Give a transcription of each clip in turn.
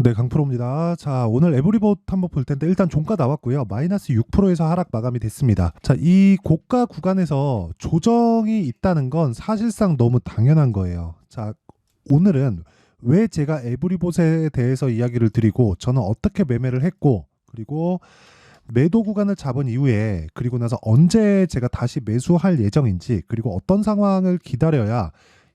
네, 강프로입니다. 자, 오늘 에브리봇 한번 볼 텐데 일단 종가 나왔고요. 마이너스 6%에서 하락 마감이 됐습니다. 자, 이 고가 구간에서 조정이 있다는 건 사실상 너무 당연한 거예요. 자, 오늘은 왜 제가 에브리봇에 대해서 이야기를 드리고 저는 어떻게 매매를 했고 그리고 매도 구간을 잡은 이후에 그리고 나서 언제 제가 다시 매수할 예정인지 그리고 어떤 상황을 기다려야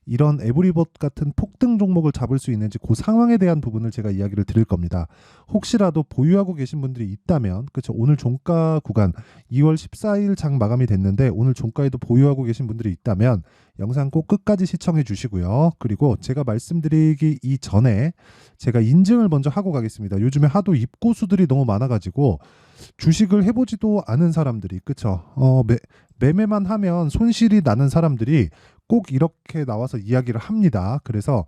이런 에브리봇 같은 폭등 종목을 잡을 수 있는지 그 상황에 대한 부분을 제가 이야기를 드릴 겁니다. 혹시라도 보유하고 계신 분들이 있다면 그렇죠. 오늘 종가 구간 2월 14일 장 마감이 됐는데 오늘 종가에도 보유하고 계신 분들이 있다면 영상 꼭 끝까지 시청해 주시고요. 그리고 제가 말씀드리기 이전에 제가 인증을 먼저 하고 가겠습니다. 요즘에 하도 입고수들이 너무 많아가지고 주식을 해보지도 않은 사람들이 그쵸? 매매만 하면 손실이 나는 사람들이 꼭 이렇게 나와서 이야기를 합니다. 그래서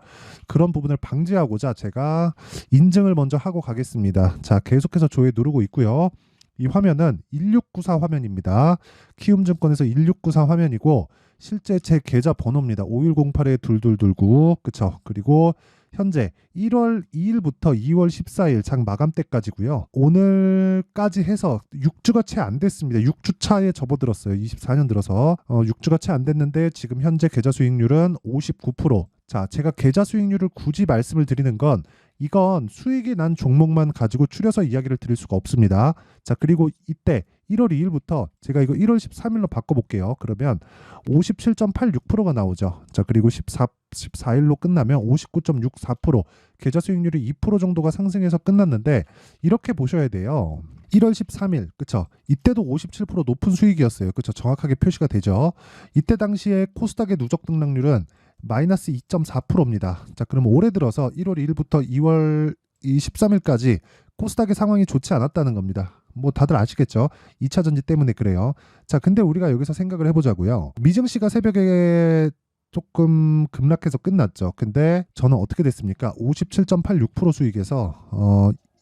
그런 부분을 방지하고자 제가 인증을 먼저 하고 가겠습니다. 자, 계속해서 조회 누르고 있고요. 이 화면은 1694 화면입니다. 키움증권에서 1694 화면이고 실제 제 계좌 번호입니다. 5108-2229 그쵸? 그리고 현재 1월 2일부터 2월 14일 장 마감 때까지고요. 오늘까지 해서 6주가 채 안 됐습니다. 6주 차에 접어들었어요. 24년 들어서 6주가 채 안 됐는데 지금 현재 계좌 수익률은 59%. 자, 제가 계좌 수익률을 굳이 말씀을 드리는 건 이건 수익이 난 종목만 가지고 추려서 이야기를 드릴 수가 없습니다. 자, 그리고 이때 1월 2일부터 제가 이거 1월 13일로 바꿔볼게요. 그러면 57.86%가 나오죠. 자, 그리고 14일로 끝나면 59.64%, 계좌 수익률이 2% 정도가 상승해서 끝났는데 이렇게 보셔야 돼요. 1월 13일, 그쵸? 이때도 57% 높은 수익이었어요. 그쵸? 정확하게 표시가 되죠. 이때 당시에 코스닥의 누적 등락률은 마이너스 2.4%입니다. 자, 그럼 올해 들어서 1월 1일부터 2월 13일까지 코스닥의 상황이 좋지 않았다는 겁니다. 뭐 다들 아시겠죠? 2차 전지 때문에 그래요. 자, 근데 우리가 여기서 생각을 해보자고요. 미증시가 새벽에 조금 급락해서 끝났죠. 근데 저는 어떻게 됐습니까? 57.86% 수익에서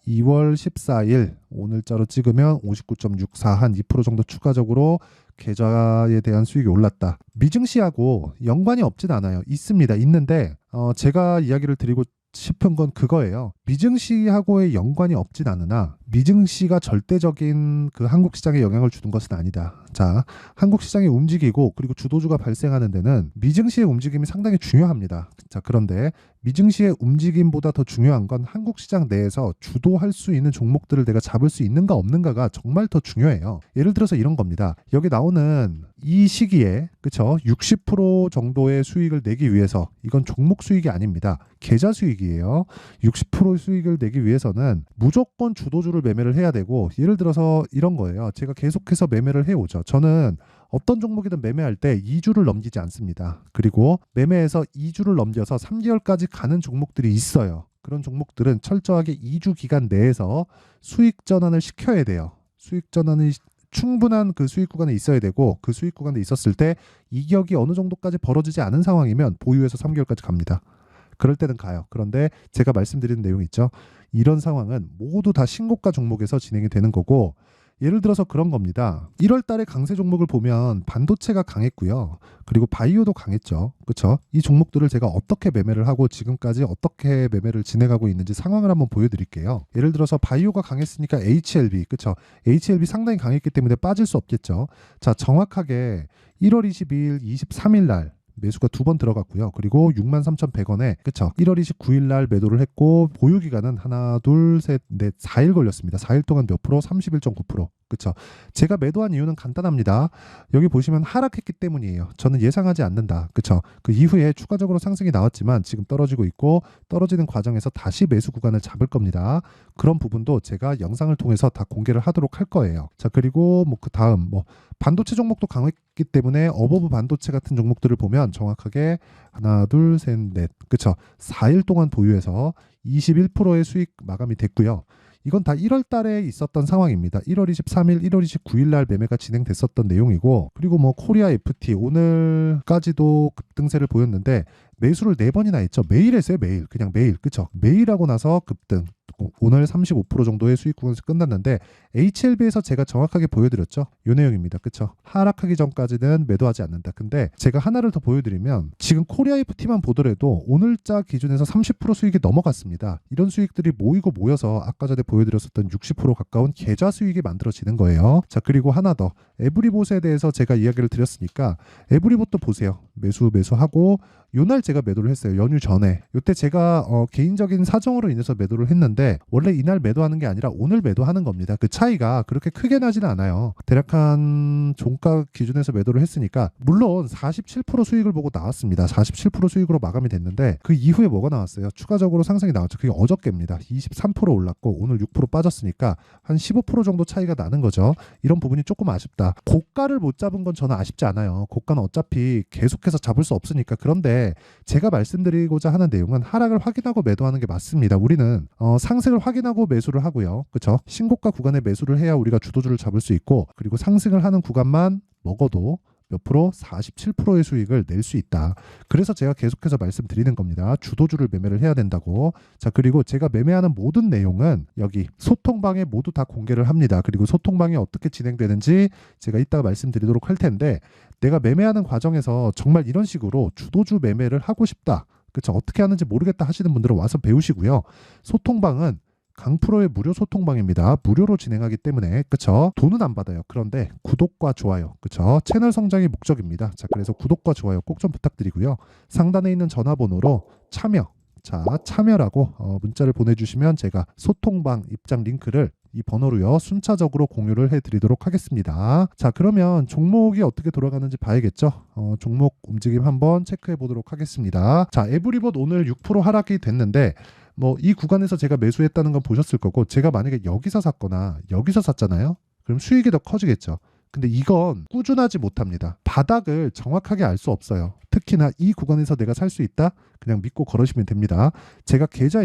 2월 14일 오늘자로 찍으면 59.64 한 2% 정도 추가적으로 계좌에 대한 수익이 올랐다. 미증시하고 연관이 없진 않아요. 있습니다. 있는데 제가 이야기를 드리고 싶은 건 그거예요. 미증시하고의 연관이 없진 않으나 미증시가 절대적인 그 한국 시장에 영향을 주는 것은 아니다. 자, 한국 시장이 움직이고 그리고 주도주가 발생하는 데는 미증시의 움직임이 상당히 중요합니다. 자, 그런데 미증시의 움직임보다 더 중요한 건 한국 시장 내에서 주도할 수 있는 종목들을 내가 잡을 수 있는가 없는가가 정말 더 중요해요. 예를 들어서 이런 겁니다. 여기 나오는 이 시기에 그쵸? 60% 정도의 수익을 내기 위해서 이건 종목 수익이 아닙니다. 계좌 수익이에요. 60% 수익을 내기 위해서는 무조건 주도주를 매매를 해야 되고 예를 들어서 이런 거예요. 제가 계속해서 매매를 해오죠. 저는 어떤 종목이든 매매할 때 2주를 넘기지 않습니다. 그리고 매매해서 2주를 넘겨서 3개월까지 가는 종목들이 있어요. 그런 종목들은 철저하게 2주 기간 내에서 수익 전환을 시켜야 돼요. 수익 전환이 충분한 그 수익 구간에 있어야 되고 그 수익 구간에 있었을 때 이격이 어느 정도까지 벌어지지 않은 상황이면 보유해서 3개월까지 갑니다. 그럴 때는 가요. 그런데 제가 말씀드리는 내용이 있죠. 이런 상황은 모두 다 신고가 종목에서 진행이 되는 거고 예를 들어서 그런 겁니다. 1월 달에 강세 종목을 보면 반도체가 강했고요. 그리고 바이오도 강했죠. 그렇죠? 이 종목들을 제가 어떻게 매매를 하고 지금까지 어떻게 매매를 진행하고 있는지 상황을 한번 보여드릴게요. 예를 들어서 바이오가 강했으니까 HLB, 그렇죠? HLB 상당히 강했기 때문에 빠질 수 없겠죠. 자, 정확하게 1월 22일, 23일 날 매수가 2번 들어갔고요. 그리고 63,100원에 그쵸? 1월 29일 날 매도를 했고 보유 기간은 하나, 둘, 셋, 넷, 4일 걸렸습니다. 4일 동안 몇 프로? 31.9%. 그쵸? 제가 매도한 이유는 간단합니다. 여기 보시면 하락했기 때문이에요. 저는 예상하지 않는다. 그쵸? 그 이후에 추가적으로 상승이 나왔지만 지금 떨어지고 있고 떨어지는 과정에서 다시 매수 구간을 잡을 겁니다. 그런 부분도 제가 영상을 통해서 다 공개를 하도록 할 거예요. 자, 그리고 뭐 그 다음 반도체 종목도 강했기 때문에 어버브 반도체 같은 종목들을 보면 정확하게 하나, 둘, 셋, 넷. 그쵸? 4일 동안 보유해서 21%의 수익 마감이 됐고요. 이건 다 1월 달에 있었던 상황입니다. 1월 23일, 1월 29일 날 매매가 진행됐었던 내용이고 그리고 코리아 FT 오늘까지도 급등세를 보였는데 매수를 4번이나 했죠. 매일 했어요. 매일. 그냥 매일. 그쵸? 매일 하고 나서 급등. 오늘 35% 정도의 수익 구간에서 끝났는데 HLB에서 제가 정확하게 보여드렸죠. 이 내용입니다. 그쵸? 하락하기 전까지는 매도하지 않는다. 근데 제가 하나를 더 보여드리면 지금 코리아 FT만 보더라도 오늘자 기준에서 30% 수익이 넘어갔습니다. 이런 수익들이 모이고 모여서 아까 전에 보여드렸었던 60% 가까운 계좌 수익이 만들어지는 거예요. 자, 그리고 하나 더 에브리봇에 대해서 제가 이야기를 드렸으니까 에브리봇도 보세요. 매수하고 요날 제가 매도를 했어요. 연휴 전에. 요때 제가 개인적인 사정으로 인해서 매도를 했는데 원래 이날 매도하는 게 아니라 오늘 매도하는 겁니다. 그 차이가 그렇게 크게 나지는 않아요. 대략 한 종가 기준에서 매도를 했으니까 물론 47% 수익을 보고 나왔습니다. 47% 수익으로 마감이 됐는데 그 이후에 뭐가 나왔어요? 추가적으로 상승이 나왔죠. 그게 어저께입니다. 23% 올랐고 오늘 6% 빠졌으니까 한 15% 정도 차이가 나는 거죠. 이런 부분이 조금 아쉽다. 고가를 못 잡은 건 저는 아쉽지 않아요. 고가는 어차피 계속해서 잡을 수 없으니까. 그런데 제가 말씀드리고자 하는 내용은 하락을 확인하고 매도하는 게 맞습니다. 우리는 상승을 확인하고 매수를 하고요. 그렇죠? 신고가 구간에 매수를 해야 우리가 주도주를 잡을 수 있고 그리고 상승을 하는 구간만 먹어도 몇 프로? 47%의 수익을 낼 수 있다. 그래서 제가 계속해서 말씀드리는 겁니다. 주도주를 매매를 해야 된다고. 자, 그리고 제가 매매하는 모든 내용은 여기 소통방에 모두 다 공개를 합니다. 그리고 소통방이 어떻게 진행되는지 제가 이따가 말씀드리도록 할 텐데 내가 매매하는 과정에서 정말 이런 식으로 주도주 매매를 하고 싶다. 그쵸? 어떻게 하는지 모르겠다 하시는 분들은 와서 배우시고요. 소통방은 강프로의 무료 소통방입니다. 무료로 진행하기 때문에 그쵸? 돈은 안 받아요. 그런데 구독과 좋아요 그쵸? 채널 성장이 목적입니다. 자, 그래서 구독과 좋아요 꼭 좀 부탁드리고요. 상단에 있는 전화번호로 참여라고 문자를 보내주시면 제가 소통방 입장 링크를 이 번호로요 순차적으로 공유를 해드리도록 하겠습니다. 자, 그러면 종목이 어떻게 돌아가는지 봐야겠죠. 종목 움직임 한번 체크해 보도록 하겠습니다. 자, 에브리봇 오늘 6% 하락이 됐는데 이 구간에서 제가 매수했다는 건 보셨을 거고 제가 만약에 여기서 샀거나 여기서 샀잖아요. 그럼 수익이 더 커지겠죠. 근데 이건 꾸준하지 못합니다. 바닥을 정확하게 알 수 없어요. 특히나 이 구간에서 내가 살 수 있다? 그냥 믿고 걸으시면 됩니다. 제가 계좌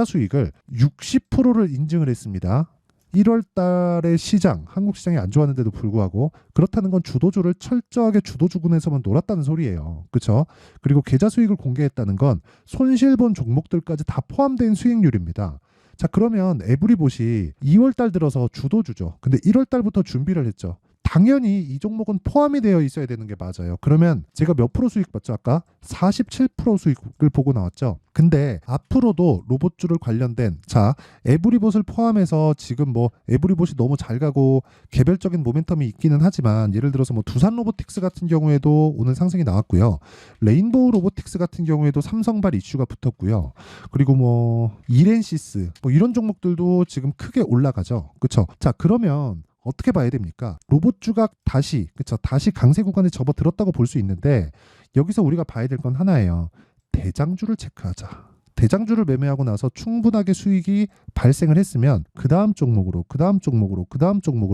수익을 60%를 인증을 했습니다. 1월 달에 한국 시장이 안 좋았는데도 불구하고 그렇다는 건 주도주를 철저하게 주도주군에서만 놀았다는 소리예요. 그렇죠? 그리고 계좌 수익을 공개했다는 건 손실본 종목들까지 다 포함된 수익률입니다. 자, 그러면 에브리봇이 2월 달 들어서 주도주죠. 근데 1월 달부터 준비를 했죠. 당연히 이 종목은 포함이 되어 있어야 되는 게 맞아요. 그러면 제가 몇 프로 수익 봤죠? 아까 47% 수익을 보고 나왔죠. 근데 앞으로도 로봇주를 관련된 에브리봇을 포함해서 지금 에브리봇이 너무 잘 가고 개별적인 모멘텀이 있기는 하지만 예를 들어서 두산 로보틱스 같은 경우에도 오늘 상승이 나왔고요. 레인보우 로보틱스 같은 경우에도 삼성발 이슈가 붙었고요. 그리고 이렌시스 이런 종목들도 지금 크게 올라가죠. 그렇죠? 자, 그러면 어떻게 봐야 됩니까? 로봇주가 다시 강세 구간에 접어들었다고 볼 수 있는데 여기서 우리가 봐야 될 건 하나예요. 대장주를 체크하자. 대장주를 매매하고 나서 충분하게 수익이 발생을 했으면 그 다음 종목으로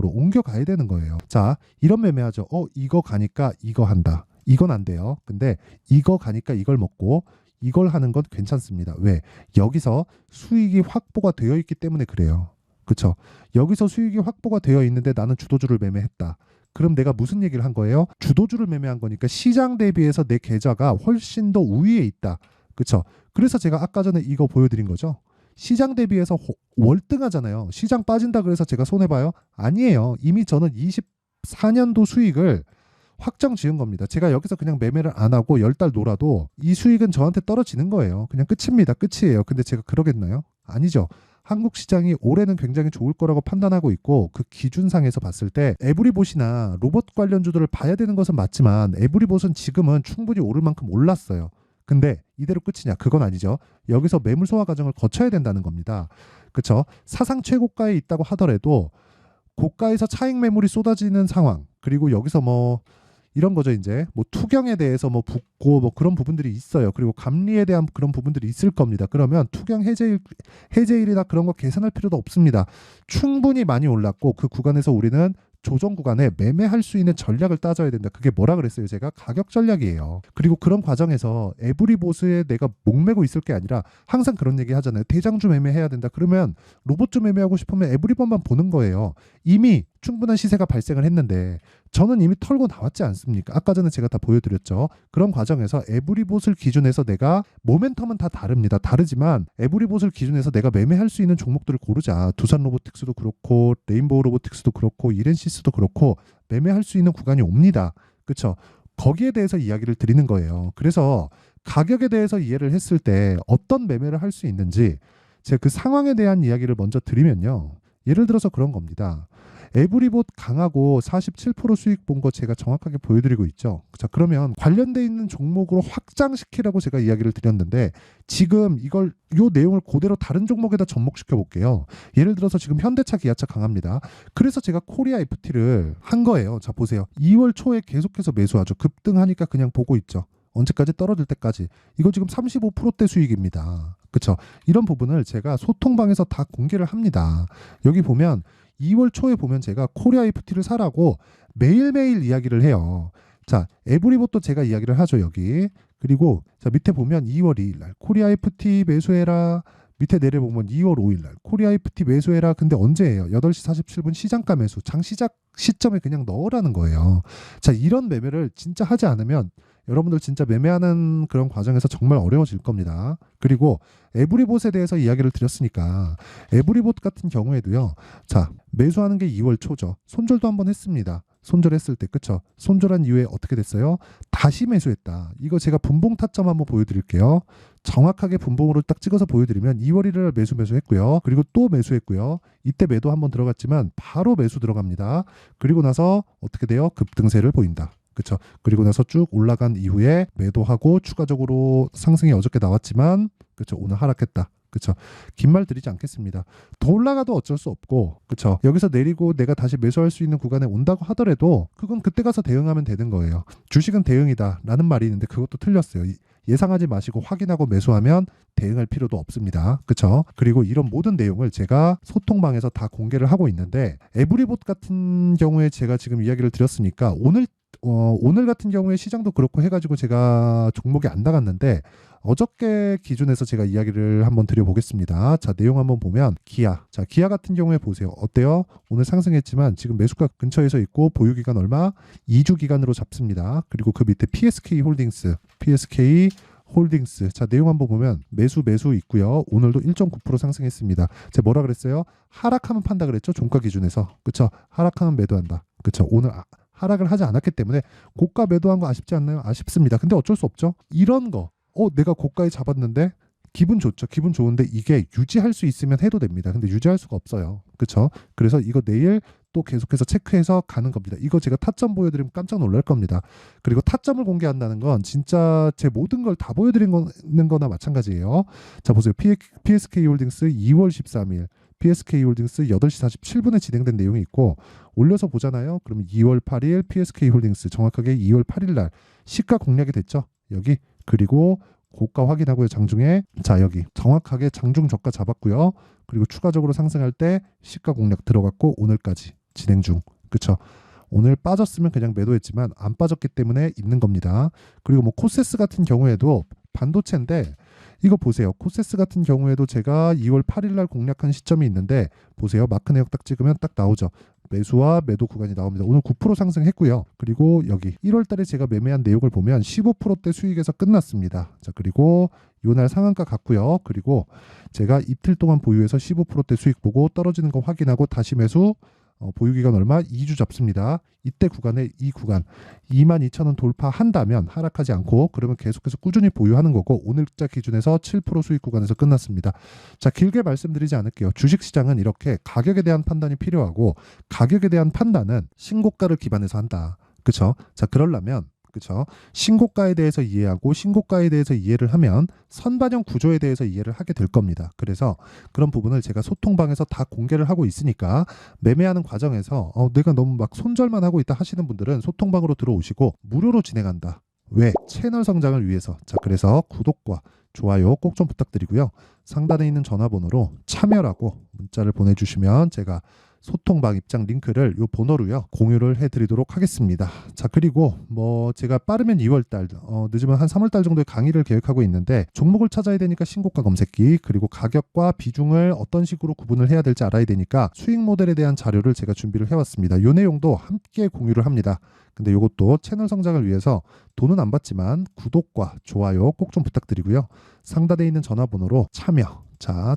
옮겨가야 되는 거예요. 자, 이런 매매하죠. 이거 가니까 이거 한다. 이건 안 돼요. 근데 이거 가니까 이걸 먹고 이걸 하는 건 괜찮습니다. 왜? 여기서 수익이 확보가 되어 있기 때문에 그래요. 그렇죠? 여기서 수익이 확보가 되어 있는데 나는 주도주를 매매했다. 그럼 내가 무슨 얘기를 한 거예요? 주도주를 매매한 거니까 시장 대비해서 내 계좌가 훨씬 더 우위에 있다. 그렇죠? 그래서 제가 아까 전에 이거 보여드린 거죠. 시장 대비해서 월등하잖아요. 시장 빠진다 그래서 제가 손해봐요? 아니에요. 이미 저는 24년도 수익을 확정 지은 겁니다. 제가 여기서 그냥 매매를 안 하고 10달 놀아도 이 수익은 저한테 떨어지는 거예요. 그냥 끝입니다. 끝이에요. 근데 제가 그러겠나요? 아니죠. 한국 시장이 올해는 굉장히 좋을 거라고 판단하고 있고 그 기준상에서 봤을 때 에브리봇이나 로봇 관련주들을 봐야 되는 것은 맞지만 에브리봇은 지금은 충분히 오를 만큼 올랐어요. 근데 이대로 끝이냐? 그건 아니죠. 여기서 매물 소화 과정을 거쳐야 된다는 겁니다. 그렇죠? 사상 최고가에 있다고 하더라도 고가에서 차익 매물이 쏟아지는 상황 그리고 여기서 이런 거죠. 이제 투경에 대해서 붙고 그런 부분들이 있어요. 그리고 감리에 대한 그런 부분들이 있을 겁니다. 그러면 투경 해제일이나 그런 거 계산할 필요도 없습니다. 충분히 많이 올랐고 그 구간에서 우리는 조정 구간에 매매할 수 있는 전략을 따져야 된다. 그게 뭐라 그랬어요? 제가 가격 전략이에요. 그리고 그런 과정에서 에브리봇에 내가 목매고 있을 게 아니라 항상 그런 얘기 하잖아요. 대장주 매매해야 된다. 그러면 로봇주 매매하고 싶으면 에브리봇만 보는 거예요. 이미 충분한 시세가 발생을 했는데 저는 이미 털고 나왔지 않습니까? 아까 전에 제가 다 보여드렸죠. 그런 과정에서 에브리봇을 기준해서 내가 모멘텀은 다 다릅니다. 다르지만 에브리봇을 기준해서 내가 매매할 수 있는 종목들을 고르자. 두산 로보틱스도 그렇고 레인보우 로보틱스도 그렇고 이렌시스도 그렇고 매매할 수 있는 구간이 옵니다. 그렇죠? 거기에 대해서 이야기를 드리는 거예요. 그래서 가격에 대해서 이해를 했을 때 어떤 매매를 할 수 있는지 제가 그 상황에 대한 이야기를 먼저 드리면요. 예를 들어서 그런 겁니다. 에브리봇 강하고 47% 수익 본 거 제가 정확하게 보여드리고 있죠. 자, 그러면 관련돼 있는 종목으로 확장시키라고 제가 이야기를 드렸는데 지금 요 내용을 그대로 다른 종목에다 접목시켜 볼게요. 예를 들어서 지금 현대차, 기아차 강합니다. 그래서 제가 코리아 FT를 한 거예요. 자, 보세요. 2월 초에 계속해서 매수하죠. 급등하니까 그냥 보고 있죠. 언제까지? 떨어질 때까지. 이거 지금 35%대 수익입니다. 그쵸? 이런 부분을 제가 소통방에서 다 공개를 합니다. 여기 보면 2월 초에 보면 제가 코리아 FT를 사라고 매일매일 이야기를 해요. 자, 에브리봇도 제가 이야기를 하죠, 여기. 그리고 자, 밑에 보면 2월 2일 날 코리아 FT 매수해라. 밑에 내려보면 2월 5일 날 코리아 FT 매수해라. 근데 언제예요? 8시 47분 시장가 매수. 장 시작 시점에 그냥 넣으라는 거예요. 자, 이런 매매를 진짜 하지 않으면 여러분들 진짜 매매하는 그런 과정에서 정말 어려워질 겁니다. 그리고 에브리봇에 대해서 이야기를 드렸으니까 에브리봇 같은 경우에도요. 자, 매수하는 게 2월 초죠. 손절도 한번 했습니다. 손절했을 때 그쵸? 손절한 이후에 어떻게 됐어요? 다시 매수했다. 이거 제가 분봉 타점 한번 보여드릴게요. 정확하게 분봉으로 딱 찍어서 보여드리면 2월 1일 매수했고요. 그리고 또 매수했고요. 이때 매도 한번 들어갔지만 바로 매수 들어갑니다. 그리고 나서 어떻게 돼요? 급등세를 보인다. 그렇죠. 그리고 나서 쭉 올라간 이후에 매도하고 추가적으로 상승이 어저께 나왔지만 그렇죠. 오늘 하락했다. 그렇죠. 긴 말 드리지 않겠습니다. 더 올라가도 어쩔 수 없고 그렇죠. 여기서 내리고 내가 다시 매수할 수 있는 구간에 온다고 하더라도 그건 그때 가서 대응하면 되는 거예요. 주식은 대응이다라는 말이 있는데 그것도 틀렸어요. 예상하지 마시고 확인하고 매수하면 대응할 필요도 없습니다. 그렇죠? 그리고 이런 모든 내용을 제가 소통방에서 다 공개를 하고 있는데 에브리봇 같은 경우에 제가 지금 이야기를 드렸으니까 오늘 같은 경우에 시장도 그렇고 해가지고 제가 종목이 안 나갔는데 어저께 기준에서 제가 이야기를 한번 드려보겠습니다. 자, 내용 한번 보면 기아. 자, 기아 같은 경우에 보세요. 어때요? 오늘 상승했지만 지금 매수가 근처에서 있고 보유기간 얼마? 2주 기간으로 잡습니다. 그리고 그 밑에 PSK 홀딩스. 자, 내용 한번 보면 매수 있고요. 오늘도 1.9% 상승했습니다. 제가 뭐라 그랬어요? 하락하면 판다 그랬죠? 종가 기준에서. 그쵸? 하락하면 매도한다. 그쵸? 오늘 하락을 하지 않았기 때문에 고가 매도한 거 아쉽지 않나요? 아쉽습니다. 근데 어쩔 수 없죠. 이런 거 내가 고가에 잡았는데 기분 좋죠. 기분 좋은데 이게 유지할 수 있으면 해도 됩니다. 근데 유지할 수가 없어요. 그렇죠? 그래서 이거 내일 또 계속해서 체크해서 가는 겁니다. 이거 제가 타점 보여드리면 깜짝 놀랄 겁니다. 그리고 타점을 공개한다는 건 진짜 제 모든 걸 다 보여드리는 거나 마찬가지예요. 자, 보세요. PSK 홀딩스 2월 13일 PSK 홀딩스 8시 47분에 진행된 내용이 있고 올려서 보잖아요. 그러면 2월 8일 PSK 홀딩스 정확하게 2월 8일 날 시가 공략이 됐죠. 여기. 그리고 고가 확인하고요. 장중에 자, 여기 정확하게 장중 저가 잡았고요. 그리고 추가적으로 상승할 때 시가 공략 들어갔고 오늘까지 진행 중. 그쵸? 오늘 빠졌으면 그냥 매도했지만 안 빠졌기 때문에 있는 겁니다. 그리고 뭐 코세스 같은 경우에도 반도체인데 이거 보세요. 코세스 같은 경우에도 제가 2월 8일 날 공략한 시점이 있는데 보세요. 마크 내역 딱 찍으면 딱 나오죠. 매수와 매도 구간이 나옵니다. 오늘 9% 상승했고요. 그리고 여기 1월 달에 제가 매매한 내역을 보면 15%대 수익에서 끝났습니다. 자, 그리고 요날 상한가 갔고요. 그리고 제가 이틀 동안 보유해서 15%대 수익 보고 떨어지는 거 확인하고 다시 매수 보유기간 얼마? 2주 잡습니다. 이때 구간에 이 구간 22,000원 돌파한다면 하락하지 않고 그러면 계속해서 꾸준히 보유하는 거고 오늘자 기준에서 7% 수익 구간에서 끝났습니다. 자, 길게 말씀드리지 않을게요. 주식시장은 이렇게 가격에 대한 판단이 필요하고 가격에 대한 판단은 신고가를 기반해서 한다. 그쵸? 자, 그러려면 그렇죠. 신고가에 대해서 이해하고 신고가에 대해서 이해를 하면 선반영 구조에 대해서 이해를 하게 될 겁니다. 그래서 그런 부분을 제가 소통방에서 다 공개를 하고 있으니까 매매하는 과정에서 내가 너무 막 손절만 하고 있다 하시는 분들은 소통방으로 들어오시고 무료로 진행한다. 왜? 채널 성장을 위해서. 자, 그래서 구독과 좋아요 꼭 좀 부탁드리고요. 상단에 있는 전화번호로 참여라고 문자를 보내주시면 제가 소통방 입장 링크를 요 번호로요 공유를 해드리도록 하겠습니다. 자, 그리고 뭐 제가 빠르면 2월달, 늦으면 한 3월달 정도에 강의를 계획하고 있는데, 종목을 찾아야 되니까 신고가 검색기, 그리고 가격과 비중을 어떤 식으로 구분을 해야 될지 알아야 되니까 수익 모델에 대한 자료를 제가 준비를 해왔습니다. 요 내용도 함께 공유를 합니다. 근데 이것도 채널 성장을 위해서 돈은 안 받지만 구독과 좋아요 꼭 좀 부탁드리고요. 상단에 있는 전화번호로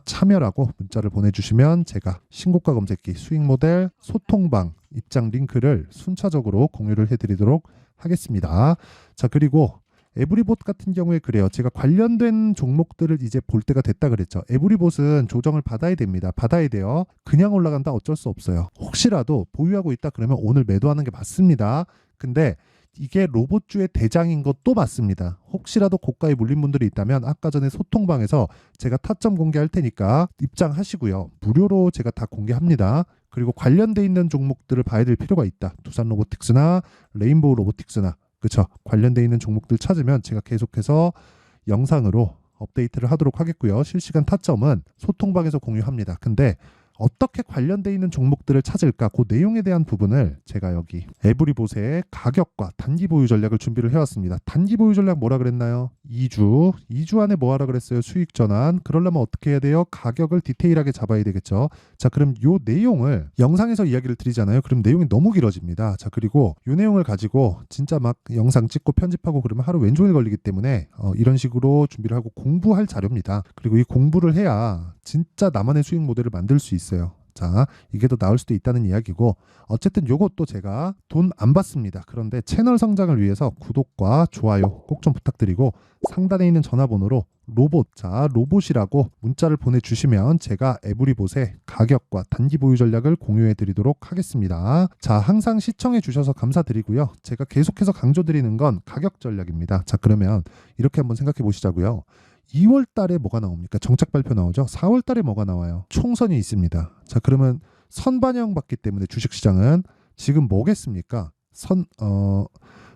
참여라고 문자를 보내주시면 제가 신고가 검색기, 수익 모델, 소통방 입장 링크를 순차적으로 공유를 해드리도록 하겠습니다. 자, 그리고 에브리봇 같은 경우에 그래요. 제가 관련된 종목들을 이제 볼 때가 됐다 그랬죠. 에브리봇은 조정을 받아야 됩니다. 받아야 돼요. 그냥 올라간다 어쩔 수 없어요. 혹시라도 보유하고 있다 그러면 오늘 매도하는 게 맞습니다. 근데 이게 로봇주의 대장인 것도 맞습니다. 혹시라도 고가에 물린 분들이 있다면 아까 전에 소통방에서 제가 타점 공개할 테니까 입장하시고요. 무료로 제가 다 공개합니다. 그리고 관련돼 있는 종목들을 봐야 될 필요가 있다. 두산 로보틱스나 레인보우 로보틱스나, 그렇죠, 관련돼 있는 종목들 찾으면 제가 계속해서 영상으로 업데이트를 하도록 하겠고요. 실시간 타점은 소통방에서 공유합니다. 근데 어떻게 관련돼 있는 종목들을 찾을까, 그 내용에 대한 부분을 제가 여기 에브리봇의 가격과 단기 보유 전략을 준비를 해왔습니다. 단기 보유 전략 뭐라 그랬나요? 2주 안에 뭐 하라 그랬어요? 수익 전환. 그러려면 어떻게 해야 돼요? 가격을 디테일하게 잡아야 되겠죠. 자, 그럼 요 내용을 영상에서 이야기를 드리잖아요. 그럼 내용이 너무 길어집니다. 자, 그리고 요 내용을 가지고 진짜 막 영상 찍고 편집하고 그러면 하루 왼종일 걸리기 때문에 이런 식으로 준비를 하고 공부할 자료입니다. 그리고 이 공부를 해야 진짜 나만의 수익 모델을 만들 수 있어요. 자, 이게 더 나을 수도 있다는 이야기고, 어쨌든 요것도 제가 돈 안 받습니다. 그런데 채널 성장을 위해서 구독과 좋아요 꼭 좀 부탁드리고, 상단에 있는 전화번호로 로봇이라고 문자를 보내주시면 제가 에브리봇의 가격과 단기 보유 전략을 공유해 드리도록 하겠습니다. 자, 항상 시청해 주셔서 감사드리고요. 제가 계속해서 강조드리는 건 가격 전략입니다. 자, 그러면 이렇게 한번 생각해 보시자고요. 2월 달에 뭐가 나옵니까? 정책 발표 나오죠. 4월 달에 뭐가 나와요? 총선이 있습니다. 자, 그러면 선반영 받기 때문에 주식시장은 지금 뭐겠습니까?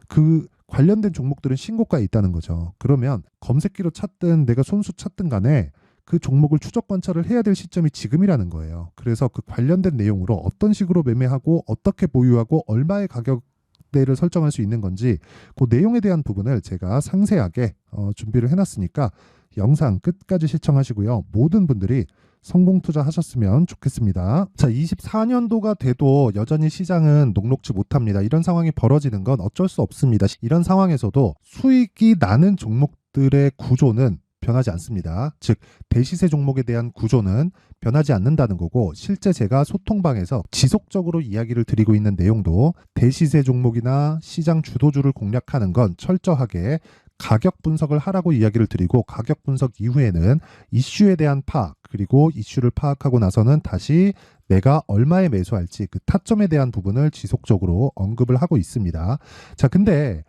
그 관련된 종목들은 신고가에 있다는 거죠. 그러면 검색기로 찾든 내가 손수 찾든 간에 그 종목을 추적 관찰을 해야 될 시점이 지금이라는 거예요. 그래서 그 관련된 내용으로 어떤 식으로 매매하고 어떻게 보유하고 얼마의 가격대를 설정할 수 있는 건지, 그 내용에 대한 부분을 제가 상세하게 준비를 해놨으니까 영상 끝까지 시청하시고요. 모든 분들이 성공 투자하셨으면 좋겠습니다. 자, 24년도가 돼도 여전히 시장은 녹록지 못합니다. 이런 상황이 벌어지는 건 어쩔 수 없습니다. 이런 상황에서도 수익이 나는 종목들의 구조는 변하지 않습니다. 즉, 대시세 종목에 대한 구조는 변하지 않는다는 거고, 실제 제가 소통방에서 지속적으로 이야기를 드리고 있는 내용도 대시세 종목이나 시장 주도주를 공략하는 건 철저하게 가격 분석을 하라고 이야기를 드리고, 가격 분석 이후에는 이슈에 대한 파악, 그리고 이슈를 파악하고 나서는 다시 내가 얼마에 매수할지 그 타점에 대한 부분을 지속적으로 언급을 하고 있습니다. 자, 근데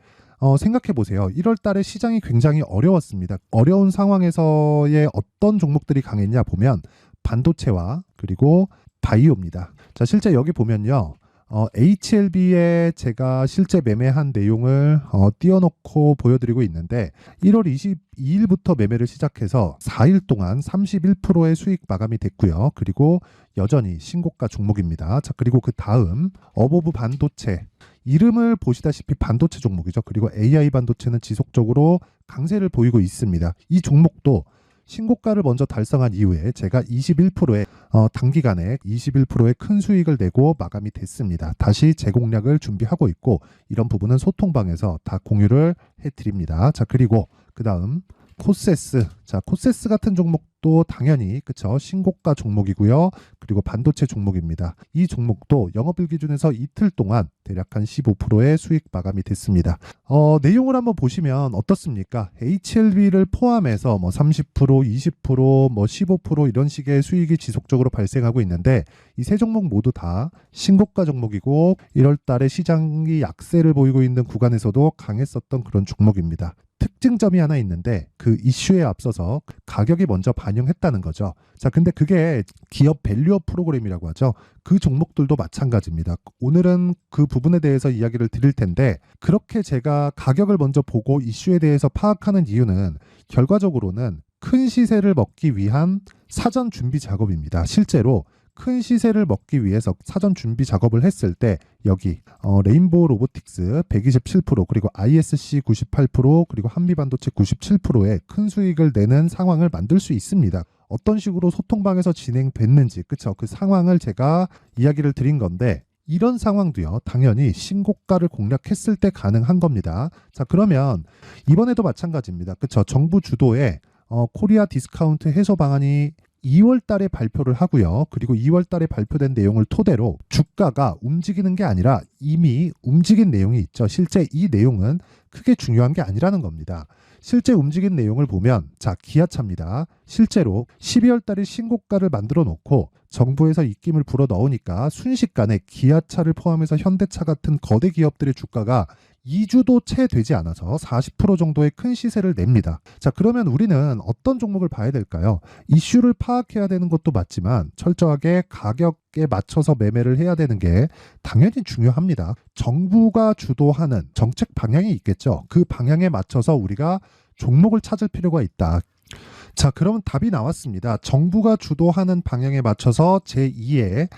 생각해 보세요. 1월 달에 시장이 굉장히 어려웠습니다. 어려운 상황에서의 어떤 종목들이 강했냐 보면 반도체와 그리고 바이오입니다. 자, 실제 여기 보면요. HLB에 제가 실제 매매한 내용을 띄워놓고 보여드리고 있는데, 1월 22일부터 매매를 시작해서 4일 동안 31%의 수익 마감이 됐고요. 그리고 여전히 신고가 종목입니다. 자, 그리고 그 다음 어보브 반도체, 이름을 보시다시피 반도체 종목이죠. 그리고 AI 반도체는 지속적으로 강세를 보이고 있습니다. 이 종목도 신고가를 먼저 달성한 이후에 제가 21%의 단기간에 21%의 큰 수익을 내고 마감이 됐습니다. 다시 재공략을 준비하고 있고, 이런 부분은 소통방에서 다 공유를 해드립니다. 자, 그리고 그 다음 코세스. 자, 코세스 같은 종목도 당연히 그쵸, 신고가 종목이고요. 그리고 반도체 종목입니다. 이 종목도 영업일 기준에서 이틀 동안 대략 한 15%의 수익 마감이 됐습니다. 내용을 한번 보시면 어떻습니까? HLB를 포함해서 뭐 30%, 20%, 뭐 15% 이런 식의 수익이 지속적으로 발생하고 있는데, 이 세 종목 모두 다 신고가 종목이고 1월 달에 시장이 약세를 보이고 있는 구간에서도 강했었던 그런 종목입니다. 특징점이 하나 있는데, 그 이슈에 앞서서 가격이 먼저 반영했다는 거죠. 자, 근데 그게 기업 밸류업 프로그램이라고 하죠. 그 종목들도 마찬가지입니다. 오늘은 그 부분에 대해서 이야기를 드릴 텐데, 그렇게 제가 가격을 먼저 보고 이슈에 대해서 파악하는 이유는 결과적으로는 큰 시세를 먹기 위한 사전 준비 작업입니다. 실제로 큰 시세를 먹기 위해서 사전 준비 작업을 했을 때 여기 레인보우 로보틱스 127% 그리고 ISC 98% 그리고 한미반도체 97%의 큰 수익을 내는 상황을 만들 수 있습니다. 어떤 식으로 소통방에서 진행됐는지 그쵸? 그 상황을 제가 이야기를 드린 건데 이런 상황도요 당연히 신고가를 공략했을 때 가능한 겁니다. 자 그러면 이번에도 마찬가지입니다. 그쵸? 정부 주도의 코리아 디스카운트 해소 방안이 2월 달에 발표를 하고요. 그리고 2월 달에 발표된 내용을 토대로 주가가 움직이는 게 아니라 이미 움직인 내용이 있죠. 실제 이 내용은 크게 중요한 게 아니라는 겁니다. 실제 움직인 내용을 보면 자 기아차입니다. 실제로 12월 달에 신고가를 만들어 놓고 정부에서 입김을 불어 넣으니까 순식간에 기아차를 포함해서 현대차 같은 거대 기업들의 주가가 2주도 채 되지 않아서 40% 정도의 큰 시세를 냅니다. 자, 그러면 우리는 어떤 종목을 봐야 될까요? 이슈를 파악해야 되는 것도 맞지만 철저하게 가격에 맞춰서 매매를 해야 되는 게 당연히 중요합니다. 정부가 주도하는 정책 방향이 있겠죠. 그 방향에 맞춰서 우리가 종목을 찾을 필요가 있다. 자, 그러면 답이 나왔습니다. 정부가 주도하는 방향에 맞춰서 제2의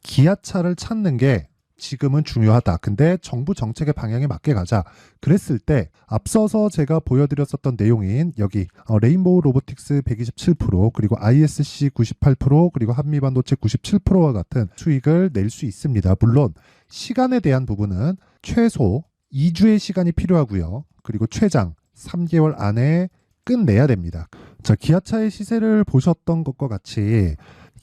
기아차를 찾는 게 지금은 중요하다. 근데 정부 정책의 방향에 맞게 가자. 그랬을 때 앞서서 제가 보여드렸었던 내용인 여기 레인보우 로보틱스 127% 그리고 ISC 98% 그리고 한미반도체 97%와 같은 수익을 낼 수 있습니다. 물론 시간에 대한 부분은 최소 2주의 시간이 필요하고요. 그리고 최장 3개월 안에 끝내야 됩니다. 자, 기아차의 시세를 보셨던 것과 같이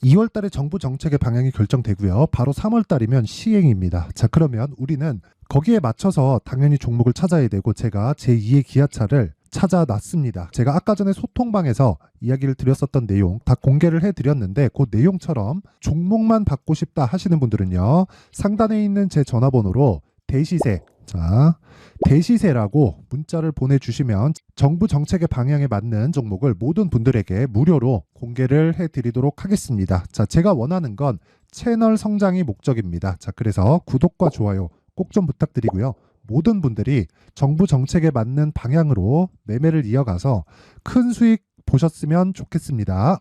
2월 달에 정부 정책의 방향이 결정되고요. 바로 3월 달이면 시행입니다. 자, 그러면 우리는 거기에 맞춰서 당연히 종목을 찾아야 되고 제가 제2의 기아차를 찾아놨습니다. 제가 아까 전에 소통방에서 이야기를 드렸었던 내용 다 공개를 해드렸는데 그 내용처럼 종목만 받고 싶다 하시는 분들은요. 상단에 있는 제 전화번호로 대시세 자, 대시세라고 문자를 보내주시면 정부 정책의 방향에 맞는 종목을 모든 분들에게 무료로 공개를 해드리도록 하겠습니다. 자, 제가 원하는 건 채널 성장이 목적입니다. 자, 그래서 구독과 좋아요 꼭 좀 부탁드리고요. 모든 분들이 정부 정책에 맞는 방향으로 매매를 이어가서 큰 수익 보셨으면 좋겠습니다.